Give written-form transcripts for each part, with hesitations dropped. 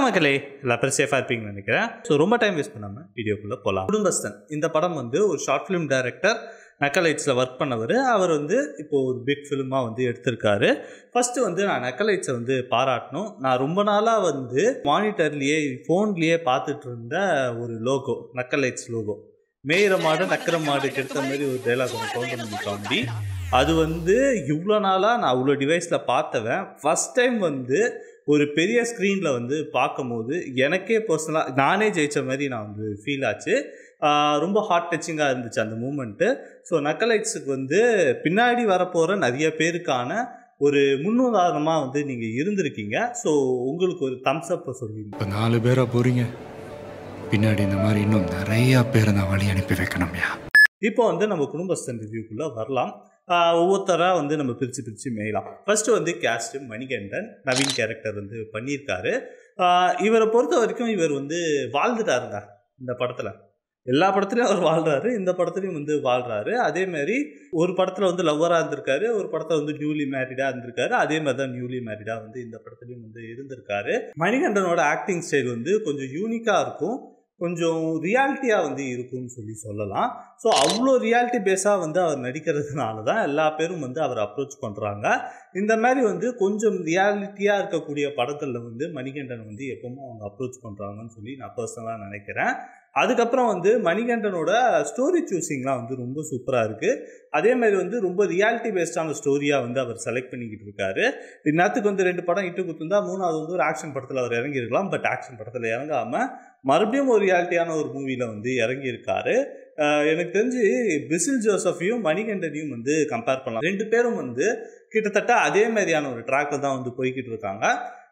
வணக்கம் மக்களே, எல்லா பேரும் சேஃபாக இருப்பீங்கன்னு நினைக்கிறேன். ஸோ ரொம்ப டைம் வேஸ்ட் பண்ணாமல் வீடியோக்குள்ளே போகலாம். குடும்பஸ்தன் இந்த படம் வந்து ஒரு ஷார்ட் ஃபிலிம் டைரக்டர் நக்கலைட்ஸில் ஒர்க் பண்ணவர். அவர் வந்து இப்போது ஒரு பிக் ஃபிலிமாக வந்து எடுத்திருக்காரு. ஃபஸ்ட்டு வந்து நான் நக்கலைட்ஸை வந்து பாராட்டணும். நான் ரொம்ப நாளாக வந்து மானிட்டர்லேயே ஃபோன்லேயே பார்த்துட்டு இருந்த ஒரு லோகோ, நக்கலைட்ஸ் லோகோ. மேயிற மாடு நக்கிற மாடு கெடுத்த மாதிரி ஒரு டைலாக் ஒன்று கவுண்டர் காமெடி. அது வந்து இவ்வளோ நாளாக நான் அவ்வளோ டிவைஸில் பார்த்தவன் ஃபஸ்ட் டைம் வந்து ஒரு பெரிய ஸ்க்ரீனில் வந்து பார்க்கும்போது எனக்கே பர்சனலாக நானே ஜெயித்த மாதிரி நான் வந்து ஃபீல் ஆச்சு. ரொம்ப ஹார்ட் டச்சிங்காக இருந்துச்சு அந்த மூமெண்ட்டு. ஸோ நக்கலைட்ஸுக்கு வந்து பின்னாடி வரப்போகிற நிறைய பேருக்கான ஒரு முன்னுதாரணமாக வந்து நீங்கள் இருந்திருக்கீங்க. ஸோ உங்களுக்கு ஒரு தம்ஸ் அப்பை சொல்லுவீங்க. இப்போ 4 பேராக போகிறீங்க, பின்னாடி இந்த மாதிரி இன்னும் நிறையா பேரை நான் வழி அனுப்பி வைக்கணும்யா. இப்போ வந்து நம்ம குடும்பஸ்தன் ரிவ்யூக்குள்ளே வரலாம். ஒவ்வொருத்தராக வந்து நம்ம பிரித்து மேயலாம். ஃபஸ்ட்டு வந்து கேஸ்ட்டு மணிகண்டன், நவீன் கேரக்டர் வந்து பண்ணியிருக்காரு. இவரை பொறுத்த வரைக்கும் இவர் வந்து வாழ்ந்துட்டாருங்க இந்த படத்தில். எல்லா படத்துலையும் அவர் வாழ்கிறாரு, இந்த படத்துலையும் வந்து வாழ்கிறாரு. அதேமாதிரி ஒரு படத்தில் வந்து லவ்வராக இருந்திருக்காரு, ஒரு படத்தில் வந்து நியூலி மேரிடாக இருந்திருக்காரு. அதே மாதிரி தான் நியூலி மேரிடாக வந்து இந்த படத்துலையும் வந்து இருந்திருக்காரு. மணிகண்டனோட ஆக்டிங் ஸ்டைல் வந்து கொஞ்சம் யூனிக்காக இருக்கும், கொஞ்சம் ரியாலிட்டியாக வந்து இருக்கும்னு சொல்லலாம். ஸோ அவ்வளோ ரியாலிட்டி பேஸாக வந்து அவர் நடிக்கிறதுனால தான் எல்லா பேரும் வந்து அவர் அப்ரோச் பண்ணுறாங்க. இந்த மாதிரி வந்து கொஞ்சம் ரியாலிட்டியாக இருக்கக்கூடிய படங்களில் வந்து மணிகண்டன் வந்து எப்பவும் அவங்க அப்ரோச் பண்ணுறாங்கன்னு சொல்லி நான் பர்சனலாக நினைக்கிறேன். அதுக்கப்புறம் வந்து மணிகண்டனோட ஸ்டோரி சூஸிங்லாம் வந்து ரொம்ப சூப்பராக இருக்குது. அதேமாதிரி வந்து ரொம்ப ரியாலிட்டி பேஸ்டான ஸ்டோரியாக வந்து அவர் செலக்ட் பண்ணிக்கிட்டு இருக்காரு. இந்நேரத்துக்கு வந்து 2 படம் இட்டு கொடுத்துருந்தா 3வது வந்து ஒரு ஆக்ஷன் படத்தில் அவர் இறங்கியிருக்கலாம். பட் ஆக்ஷன் படத்தில் இறங்காமல் மறுபடியும் ஒரு ரியாலிட்டியான ஒரு மூவியில் வந்து இறங்கியிருக்காரு. எனக்கு தெரிஞ்சு பிசில் ஜோசஃபையும் மணிகண்டனையும் வந்து கம்பேர் பண்ணலாம். 2 பேரும் வந்து கிட்டத்தட்ட அதே மாதிரியான ஒரு ட்ராக்கில் தான் வந்து போய்கிட்டு இருக்காங்க.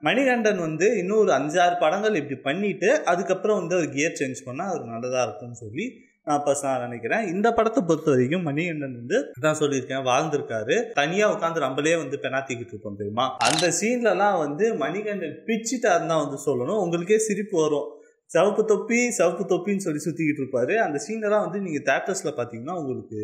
மணிகண்டன் வந்து இன்னும் ஒரு 5-6 படங்கள் இப்படி பண்ணிவிட்டு அதுக்கப்புறம் வந்து ஒரு கியர் சேஞ்ச் பண்ணால் அது நல்லதாக இருக்கும்னு சொல்லி நான் பர்சனலாக நினைக்கிறேன். இந்த படத்தை பொறுத்த வரைக்கும் மணிகண்டன் வந்து தான் சொல்லியிருக்கேன், வாழ்ந்திருக்காரு. தனியாக உட்காந்து நம்மளே வந்து பெனாத்திக்கிட்டு இருப்போம் தெரியுமா, அந்த சீன்லலாம் வந்து மணிகண்டன் பிச்சுட்டாருன்னு தான் வந்து சொல்லணும். உங்களுக்கே சிரிப்பு வரும். சிவப்பு தொப்பின்னு சொல்லி சுற்றிக்கிட்டு இருப்பாரு. அந்த சீனெல்லாம் வந்து நீங்கள் தேட்டர்ஸில் பார்த்தீங்கன்னா உங்களுக்கு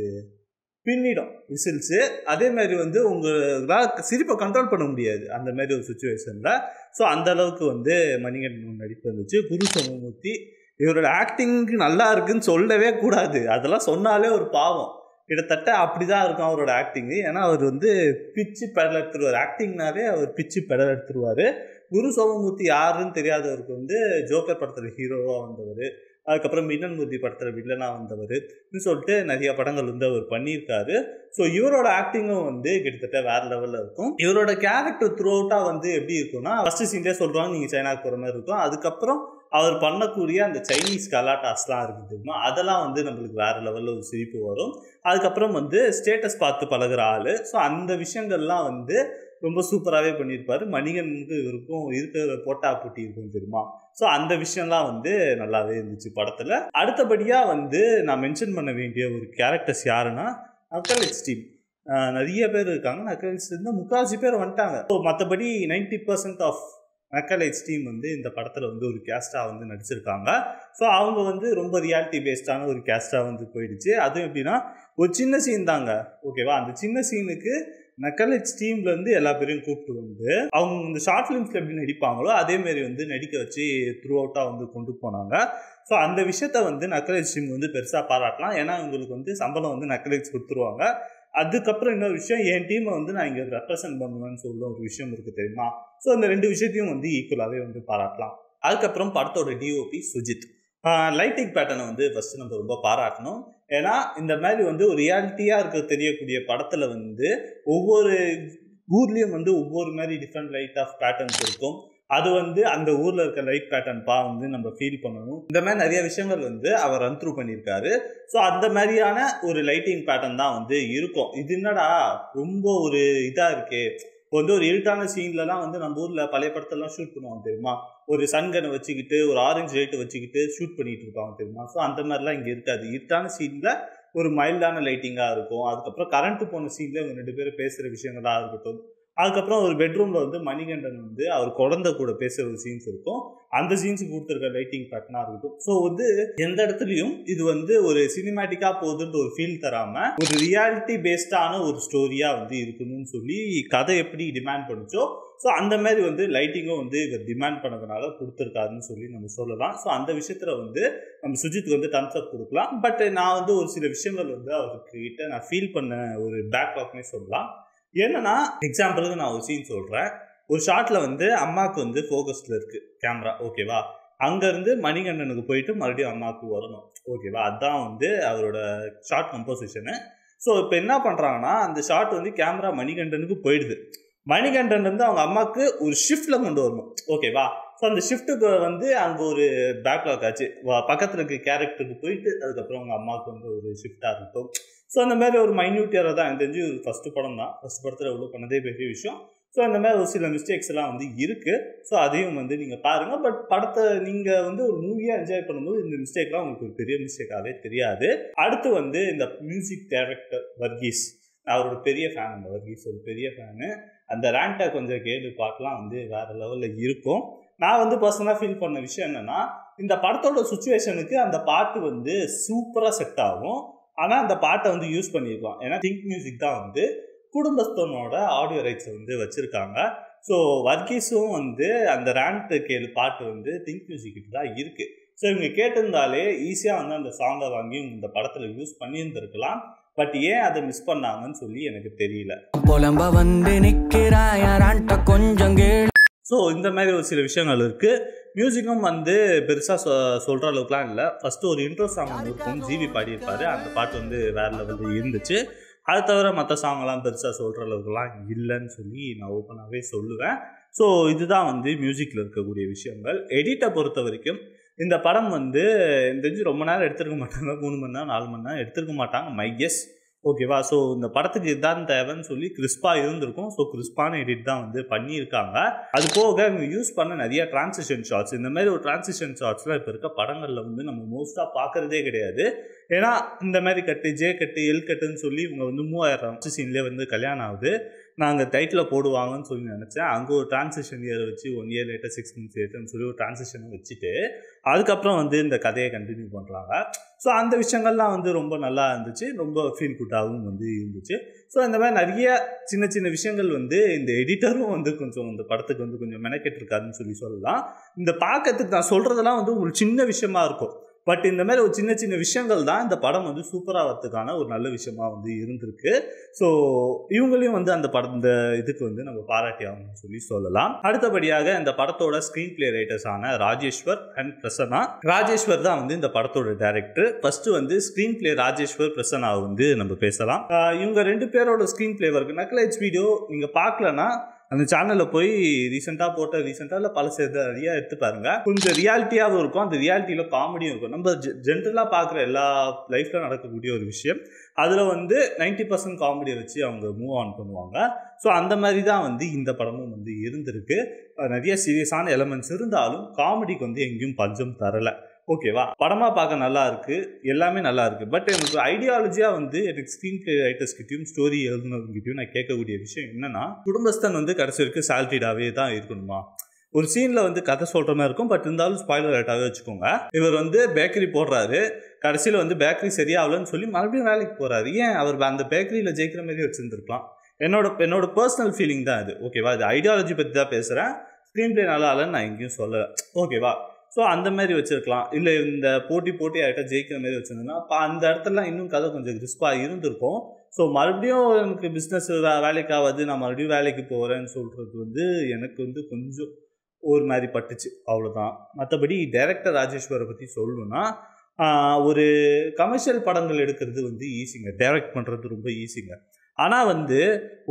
பின்னிடும் விசில்ஸு. அதே மாதிரி வந்து உங்களால் சிரிப்பை கண்ட்ரோல் பண்ண முடியாது அந்த மாதிரி ஒரு சுச்சுவேஷனில். ஸோ அந்த அளவுக்கு வந்து மணிகண்டன் நடிப்பு இருந்துச்சு. குரு சோமமூர்த்தி இவரோட ஆக்டிங்கு நல்லா இருக்குன்னு சொல்லவே கூடாது, அதெல்லாம் சொன்னாலே ஒரு பாவம். கிட்டத்தட்ட அப்படி தான் இருக்கும் அவரோட ஆக்டிங்கு. ஏன்னா அவர் வந்து பிச்சு பெடல் எடுத்துருவார். ஆக்டிங்னாலே அவர் பிச்சு பெடல் எடுத்துருவார். குரு சோமமூர்த்தி யாருன்னு தெரியாதவருக்கு வந்து ஜோக்கர் படத்தில் ஹீரோவாக வந்தவர், அதுக்கப்புறம் மின்னன் மூர்த்தி படத்தில் வில்லனாக வந்தவர்னு சொல்லிட்டு நிறைய படங்கள் வந்து அவர் பண்ணியிருக்காரு. ஸோ இவரோட ஆக்டிங்கும் வந்து கிட்டத்தட்ட வேறு லெவலில் இருக்கும். இவரோட கேரக்டர் த்ரூ அவுட்டாக வந்து எப்படி இருக்குன்னா, ஃபஸ்ட்டு சீன்லேயே சொல்கிறாங்க நீங்கள் சைனாக்கு போகிற மாதிரி இருக்கும். அதுக்கப்புறம் அவர் பண்ணக்கூடிய அந்த சைனீஸ் கலாட்டாஸ்லாம் இருக்குது தெரியுமா, அதெல்லாம் வந்து நம்மளுக்கு வேறு லெவலில் ஒரு சிரிப்பு வரும். அதுக்கப்புறம் வந்து ஸ்டேட்டஸ் பார்த்து பழகிற ஆள். ஸோ அந்த விஷயங்கள்லாம் வந்து ரொம்ப சூப்பராகவே பண்ணியிருப்பார். மணிகண்டனுக்கு இவருக்கும் இருக்கிற போட்டா போட்டி இருக்கும் தெரியுமா. ஸோ அந்த விஷயம்லாம் வந்து நல்லாவே இருந்துச்சு படத்தில். அடுத்தபடியாக வந்து நான் மென்ஷன் பண்ண வேண்டிய ஒரு கேரக்டர்ஸ் யாருன்னா நக்கலைட்ஸ் டீம். நிறைய பேர் இருக்காங்க. நக்கலைட்ஸ் இருந்தால் 3/4 பேர் வந்துட்டாங்க. ஸோ மற்றபடி 90% ஆஃப் நக்கலைட்ஸ் டீம் வந்து இந்த படத்தில் வந்து ஒரு கேஸ்டாக வந்து நடிச்சிருக்காங்க. ஸோ அவங்க வந்து ரொம்ப ரியாலிட்டி பேஸ்டான ஒரு கேஸ்டாக வந்து போயிடுச்சு. அதுவும் எப்படின்னா ஒரு சின்ன சீன் தாங்க, ஓகேவா. அந்த சின்ன சீனுக்கு நக்கலைட்ஸ் டீம்லேருந்து எல்லா பேரையும் கூப்பிட்டு வந்து அவங்க இந்த ஷார்ட் ஃபிலிம்ஸில் எப்படி நடிப்பாங்களோ அதேமாரி வந்து நடிக்க வச்சு த்ரூ அவுட்டாக வந்து கொண்டு போனாங்க. ஸோ அந்த விஷயத்த வந்து நக்கலைட்ஸ் டீம் வந்து பெருசாக பாராட்டலாம். ஏன்னா இவங்களுக்கு வந்து சம்பளம் வந்து நக்கலைட்ஸ் கொடுத்துருவாங்க. அதுக்கப்புறம் இன்னொரு விஷயம், என் டீமை வந்து நான் இங்கே ரெப்ரசன்ட் பண்ணுவேன்னு சொல்ல ஒரு விஷயம் இருக்குது தெரியுமா. ஸோ அந்த 2 விஷயத்தையும் வந்து ஈக்குவலாகவே வந்து பாராட்டலாம். அதுக்கப்புறம் படத்தோட டிஓபி சுஜித். லைட்டிங் பேட்டர்னை வந்து ஃபஸ்ட்டு நம்ம ரொம்ப பாராட்டணும். ஏன்னா இந்த மாதிரி வந்து ஒரு ரியாலிட்டியாக இருக்க தெரியக்கூடிய படத்தில் வந்து ஒவ்வொரு ஊர்லேயும் வந்து ஒவ்வொரு மாதிரி டிஃப்ரெண்ட் லைட் ஆஃப் பேட்டர்ன்ஸ் இருக்கும். அது வந்து அந்த ஊரில் இருக்க லைட் பேட்டர்ன்பா வந்து நம்ம ஃபீல் பண்ணணும். இந்த மாதிரி நிறைய விஷயங்கள் வந்து அவர் ரன் த்ரூ பண்ணியிருக்காரு. ஸோ அந்த மாதிரியான ஒரு லைட்டிங் பேட்டர்ன் தான் வந்து இருக்கும். இது என்னடா ரொம்ப ஒரு இதாக இருக்கே, வந்து ஒரு இருட்டான சீன்லலாம் வந்து நம்ம ஊரில் பழைய படத்தெல்லாம் ஷூட் பண்ணுவாங்க தெரியுமா, ஒரு சன்கனை வச்சுக்கிட்டு ஒரு ஆரஞ்சு லைட்டை வச்சுக்கிட்டு ஷூட் பண்ணிகிட்டு இருப்பாங்க தெரியுமா. ஸோ அந்த மாதிரிலாம் இங்கே இருக்காது. இருட்டான சீனில் ஒரு மைல்டான லைட்டிங்காக இருக்கும். அதுக்கப்புறம் கரண்ட்டு போன சீனில் இவங்க 2 பேரும் பேசுகிற விஷயங்களாக இருக்கட்டும். அதுக்கப்புறம் ஒரு பெட்ரூமில் வந்து மணிகண்டன் வந்து அவர் குழந்தை கூட பேசுகிற ஒரு சீன்ஸ் இருக்கும். அந்த சீன்ஸுக்கு கொடுத்துருக்க லைட்டிங் பேட்டர்னாக இருக்கட்டும். ஸோ வந்து எந்த இடத்துலையும் இது வந்து ஒரு சினிமேட்டிக்காக போகுதுன்ற ஒரு ஃபீல் தராமல் ஒரு ரியாலிட்டி பேஸ்டான ஒரு ஸ்டோரியாக வந்து இருக்கணும்னு சொல்லி கதை எப்படி டிமாண்ட் பண்ணுச்சோ ஸோ அந்த மாதிரி வந்து லைட்டிங்கும் வந்து இவர் டிமாண்ட் பண்ணதுனால கொடுத்துருக்காருன்னு சொல்லி நம்ம சொல்லலாம். ஸோ அந்த விஷயத்தில் வந்து நம்ம சுஜித்துக்கு வந்து தம்ஸ் அப் கொடுக்கலாம். பட் நான் வந்து ஒரு சில விஷயங்கள் வந்து அவர்கிட்ட நான் ஃபீல் பண்ண ஒரு பேக்லாக்னே சொல்லலாம். என்னன்னா எக்ஸாம்பிளுக்கு நான் ஒரு சீன் சொல்கிறேன். ஒரு ஷாட்டில் வந்து அம்மாவுக்கு வந்து ஃபோக்கஸில் இருக்குது கேமரா, ஓகேவா? அங்கேருந்து மணிகண்டனுக்கு போயிட்டு மறுபடியும் அம்மாவுக்கு வரணும், ஓகேவா? அதுதான் வந்து அவரோட ஷார்ட் கம்போசிஷனு. ஸோ இப்போ என்ன பண்ணுறாங்கன்னா அந்த ஷாட் வந்து கேமரா மணிகண்டனுக்கு போயிடுது. மணிகண்டன் வந்து அவங்க அம்மாவுக்கு ஒரு ஷிஃப்டில் கொண்டு வரணும், ஓகேவா? ஸோ அந்த ஷிஃப்ட்டுக்கு வந்து அங்கே ஒரு பேக்லாக் ஆச்சு. பக்கத்தில் இருக்க கேரக்டருக்கு போயிட்டு அதுக்கப்புறம் அவங்க அம்மாவுக்கு வந்து ஒரு ஷிஃப்டாக இருக்கட்டும். ஸோ அந்த மாதிரி ஒரு மைன்யூட்டியராக தான் எனக்கு தெரிஞ்சு ஒரு ஃபஸ்ட்டு படம் தான். ஃபஸ்ட் படத்தில் எவ்வளோ பண்ணதே பெரிய விஷயம். ஸோ அந்த மாதிரி ஒரு சில மிஸ்டேக்ஸ் எல்லாம் வந்து இருக்குது. ஸோ அதையும் வந்து நீங்கள் பாருங்கள். பட் படத்தை நீங்கள் வந்து ஒரு மூவியாக என்ஜாய் பண்ணும்போது இந்த மிஸ்டேக்லாம் உங்களுக்கு ஒரு பெரிய மிஸ்டேக்காகவே தெரியாது. அடுத்து வந்து இந்த மியூசிக் டைரக்டர் வர்கீஸ், அவரோட பெரிய ஃபேன். அந்த வர்கீஸ் ஒரு பெரிய ஃபேனு. அந்த ரேண்டை கொஞ்சம் கேள்வி பாட்டெலாம் வந்து வேறு லெவலில் இருக்கும். நான் வந்து பர்சனலாக ஃபீல் பண்ண விஷயம் என்னென்னா இந்த படத்தோட சுச்சுவேஷனுக்கு அந்த பாட்டு வந்து சூப்பராக செட் ஆகும். ஆனால் அந்த பாட்டை வந்து யூஸ் பண்ணியிருக்கலாம். ஏன்னா திங்க் மியூசிக் தான் வந்து குடும்பஸ்தனோட ஆடியோ ரைட்ஸை வந்து வச்சுருக்காங்க. ஸோ வர்கீஸும் வந்து அந்த ரேண்ட் கேளு பாட்டு வந்து திங்க் மியூசிக்கிட்ட தான் இருக்குது. ஸோ இவங்க கேட்டிருந்தாலே ஈஸியாக வந்து அந்த சாங்கை வாங்கி இந்த படத்தில் யூஸ் பண்ணியிருந்துருக்கலாம். பட் ஏன் அதை மிஸ் பண்ணாங்கன்னு சொல்லி எனக்கு தெரியல. ஸோ இந்த மாதிரி ஒரு சில விஷயங்கள் இருக்குது. மியூசிக்கும் வந்து பெருசாக சொல்கிற அளவுக்குலாம் இல்லை. ஃபஸ்ட்டு ஒரு இன்ட்ரோ சாங் வந்து இருக்கும், ஜிவி பாடியிருப்பார். அந்த பாட்டு வந்து வேறு லெவலில் இருந்துச்சு. அது தவிர மற்ற சாங்கெல்லாம் பெருசாக சொல்கிற அளவுக்குலாம் இல்லைன்னு சொல்லி நான் ஓப்பனாகவே சொல்லுவேன். ஸோ இதுதான் வந்து மியூசிக்கில் இருக்கக்கூடிய விஷயங்கள். எடிட்டை பொறுத்த வரைக்கும் இந்த படம் வந்து தெரிஞ்சு ரொம்ப நேரம் எடுத்துருக்க மாட்டாங்க. 3 மணி நேரம் 4 மணி நேரம் எடுத்துருக்க மாட்டாங்க, மை கெஸ், ஓகேவா? ஸோ இந்த படத்துக்கு இதுதான் தேவைன்னு சொல்லி கிறிஸ்பாக இருந்திருக்கும். ஸோ கிறிஸ்பான எடிட் தான் வந்து பண்ணியிருக்காங்க. அது போக இவங்க யூஸ் பண்ண நிறைய டிரான்சிஷன் ஷார்ட்ஸ், இந்த மாதிரி ஒரு டிரான்சிஷன் ஷார்ட்ஸ்லாம் இப்போ இருக்க படங்களில் வந்து நம்ம மோஸ்ட்டாக பார்க்குறதே கிடையாது. ஏன்னா இந்த மாதிரி கட்டு, ஜே கட்டு, எல் கட்டுன்னு சொல்லி இவங்க வந்து 3000 சீன்லேயே வந்து கல்யாணம் ஆகுது. நாங்கள் டைட்டில் போடுவாங்கன்னு சொல்லி நினச்சேன். அங்கே ஒரு டிரான்சிஷன் இயர் வச்சு 1 year லேட்டர் 6 months லேட்டர்னு சொல்லி ஒரு டிரான்சிஷனை வச்சுட்டு அதுக்கப்புறம் வந்து இந்த கதையை கண்டினியூ பண்ணுறாங்க. ஸோ அந்த விஷயங்கள்லாம் வந்து ரொம்ப நல்லா இருந்துச்சு, ரொம்ப ஃபீல் குட்டாகவும் வந்து இருந்துச்சு. ஸோ இந்த மாதிரி நிறைய சின்ன சின்ன விஷயங்கள் வந்து இந்த எடிட்டரும் வந்து கொஞ்சம் இந்த படத்துக்கு வந்து கொஞ்சம் மெனக்கெட்டிருக்காருன்னு சொல்லி சொல்லலாம். இந்த பார்க்கறதுக்கு நான் சொல்கிறதெல்லாம் வந்து ஒரு சின்ன விஷயமா இருக்கும். பட் இந்த மாதிரி ஒரு சின்ன சின்ன விஷயங்கள் தான் இந்த படம் வந்து சூப்பராக வரதுக்கான ஒரு நல்ல விஷயமா வந்து இருந்திருக்கு. ஸோ இவங்களையும் வந்து அந்த படம் இந்த இதுக்கு வந்து நம்ம பாராட்டி ஆகணும்னு சொல்லி சொல்லலாம். அடுத்தபடியாக இந்த படத்தோட ஸ்க்ரீன் பிளே ரைட்டர்ஸான ராஜேஸ்வர் அண்ட் பிரசன்னா. ராஜேஸ்வர் தான் வந்து இந்த படத்தோட டைரக்டர். ஃபர்ஸ்ட் வந்து ஸ்க்ரீன் பிளே ராஜேஸ்வர், பிரசன்னாவை வந்து நம்ம பேசலாம். இவங்க 2 பேரோட screenplay work Nakkalites video நீங்கள் பார்க்கலன்னா அந்த சேனலில் போய் ரீசெண்டாக இல்லை பல நிறையா எடுத்து பாருங்கள். கொஞ்சம் ரியாலிட்டியாகவும் இருக்கும், அந்த ரியாலிட்டியில் காமெடியும் இருக்கும். நம்ம ஜென்ரலாக பார்க்குற எல்லா லைஃப்பில் நடக்கக்கூடிய ஒரு விஷயம். அதில் வந்து 90% காமெடியை வச்சு அவங்க மூவ் ஆன் பண்ணுவாங்க. ஸோ அந்த மாதிரி தான் வந்து இந்த படமும் வந்து இருந்திருக்கு. நிறைய சீரியஸான எலமெண்ட்ஸ் இருந்தாலும் காமெடிக்கு வந்து எங்கேயும் பஞ்சம் தரலை, ஓகேவா? படமாக பார்க்க நல்லா இருக்குது, எல்லாமே நல்லா இருக்குது. பட் எனக்கு ஐடியாலஜியாக வந்து எனக்கு ஸ்க்ரீன் பிளே ரைட்டர்ஸ்கிட்டையும் ஸ்டோரி எழுதுனவங்ககிட்டையும் நான் கேட்கக்கூடிய விஷயம் என்னன்னா, குடும்பஸ்தன் வந்து கடைசி வரைக்கும் சால்ரிடாகவே தான் இருக்கணுமா? ஒரு சீனில் வந்து கதை சொல்கிற மாதிரி இருக்கும், பட் இருந்தாலும் ஸ்பாய்லர் ரைட்டாகவே வச்சுக்கோங்க. இவர் வந்து பேக்கரி போடுறாரு, கடைசியில் வந்து பேக்கரி சரியாகலன்னு சொல்லி மறுபடியும் வேலைக்கு போகிறாரு. ஏன் அவர் அந்த பேக்கரியில் ஜெயிக்கிற மாதிரி வச்சுருந்துருக்கலாம். என்னோட பர்சனல் ஃபீலிங் தான் இது, ஓகேவா? இது ஐடியாலஜி பற்றி தான் பேசுகிறேன். ஸ்க்ரீன் பிளே நல்லா இல்லைன்னு நான் எங்கேயும் சொல்லலை, ஓகேவா? ஸோ அந்த மாதிரி வச்சுருக்கலாம். இல்லை இந்த போட்டி ஆகிட்ட ஜெயிக்கிற மாதிரி வச்சுருந்தேன்னா அப்போ அந்த இடத்துலலாம் இன்னும் கதை கொஞ்சம் கிறிஸ்பாக இருந்திருக்கும். ஸோ மறுபடியும் எனக்கு பிஸ்னஸ் வேலைக்கு ஆகாது, நான் மறுபடியும் வேலைக்கு போகிறேன்னு சொல்கிறது வந்து எனக்கு வந்து கொஞ்சம் ஒரு மாதிரி பட்டுச்சு, அவ்வளோதான். மற்றபடி டைரக்டர் ராஜேஸ்வரை பற்றி சொல்லணுன்னா, ஒரு கமர்ஷியல் படங்கள் எடுக்கிறது வந்து ஈஸிங்க, டைரக்ட் பண்ணுறது ரொம்ப ஈஸிங்க. ஆனால் வந்து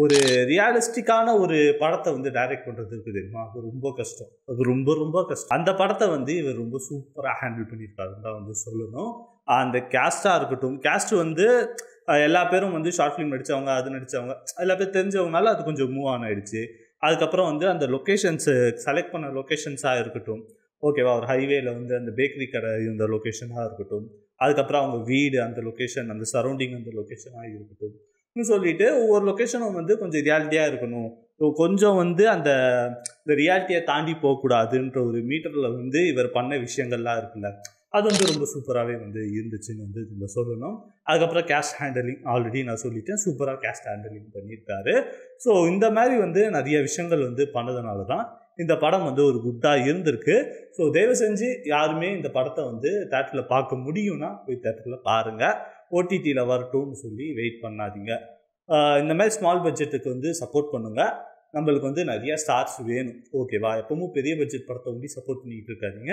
ஒரு ரியாலிஸ்டிக்கான ஒரு படத்தை வந்து டைரக்ட் பண்ணுறது இருக்குது தெரியுமா, அது ரொம்ப கஷ்டம். அது ரொம்ப ரொம்ப கஷ்டம். அந்த படத்தை வந்து இவர் ரொம்ப சூப்பராக ஹேண்டில் பண்ணியிருக்காருன்னு தான் வந்து சொல்லணும். அந்த கேஸ்டாக இருக்கட்டும், கேஸ்ட் வந்து எல்லா பேரும் வந்து ஷார்ட் ஃபிலிம் நடித்தவங்க, அது நடித்தவங்க, எல்லா பேர் தெரிஞ்சவங்கனால அது கொஞ்சம் மூவ் ஆன் ஆகிடுச்சு. அதுக்கப்புறம் வந்து அந்த லொக்கேஷன்ஸு செலக்ட் பண்ண லொக்கேஷன்ஸாக இருக்கட்டும், ஓகேவா? ஒரு ஹைவேல வந்து அந்த பேக்கரி கடை இந்த லொக்கேஷனாக இருக்கட்டும், அதுக்கப்புறம் அவங்க வீடு அந்த லொக்கேஷன், அந்த சரௌண்டிங் அந்த லொக்கேஷனாக இருக்கட்டும் சொல்லிட்டு ஒவ்வொரு லொக்கேஷனும் வந்து கொஞ்சம் ரியாலிட்டியாக இருக்கணும், கொஞ்சம் வந்து இந்த ரியாலிட்டியை தாண்டி போகக்கூடாதுன்ற ஒரு மீட்டரில் வந்து இவர் பண்ண விஷயங்கள்லாம் இருக்குல்ல, அது வந்து ரொம்ப சூப்பராகவே வந்து இருந்துச்சுன்னு வந்து நம்ம சொல்லணும். அதுக்கப்புறம் கேஸ்ட் ஹேண்டலிங் ஆல்ரெடி நான் சொல்லிட்டேன், சூப்பராக கேஸ்ட் ஹேண்டலிங் பண்ணியிருக்காரு. ஸோ இந்த மாதிரி வந்து நிறைய விஷயங்கள் வந்து பண்ணதுனால தான் இந்த படம் வந்து ஒரு குட்டாக இருந்திருக்கு. ஸோ தயவு செஞ்சு யாருமே இந்த படத்தை வந்து தேட்டரில் பார்க்க முடியும்னா போய் தேட்டரில் பாருங்கள். ஓடிடியில் வரட்டும்னு சொல்லி வெயிட் பண்ணாதீங்க. இந்த மாதிரி ஸ்மால் பட்ஜெட்டுக்கு வந்து சப்போர்ட் பண்ணுங்கள். நம்மளுக்கு வந்து நிறையா ஸ்டார்ஸ் வேணும், ஓகேவா? எப்பவும் பெரிய பட்ஜெட் படத்தை வந்து சப்போர்ட் பண்ணிகிட்டு இருக்காதிங்க.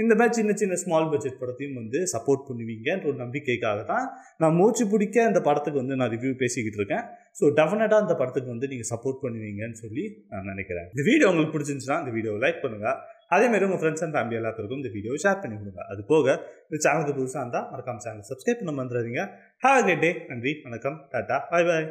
இந்த மாதிரி சின்ன சின்ன ஸ்மால் பட்ஜெட் படத்தையும் வந்து சப்போர்ட் பண்ணுவீங்கன்ற ஒரு நம்பிக்கைக்காக தான் நான் மூச்சு பிடிக்க இந்த படத்துக்கு வந்து நான் ரிவ்யூ பேசிக்கிட்டு இருக்கேன். ஸோ டெஃபினட்டாக இந்த படத்துக்கு வந்து நீங்கள் சப்போர்ட் பண்ணுவீங்கன்னு சொல்லி நான் நினைக்கிறேன். இந்த வீடியோ உங்களுக்கு பிடிச்சிருந்துச்சுன்னா இந்த வீடியோவை லைக் பண்ணுங்கள். அதேமாதிரி உங்கள் ஃப்ரெண்ட்ஸ் அண்ட் ஃபேமிலி எல்லாத்துக்கும் இந்த வீடியோவை ஷேர் பண்ணி கொடுங்க. அது போக இந்த சேனலுக்கு புதுசாக இருந்தால் மறக்காம சேனல் சப்ஸ்கிரைப் பண்ண மறந்துடாதீங்க. Have a good day. நன்றி, வணக்கம், டாட்டா, பை பாய்.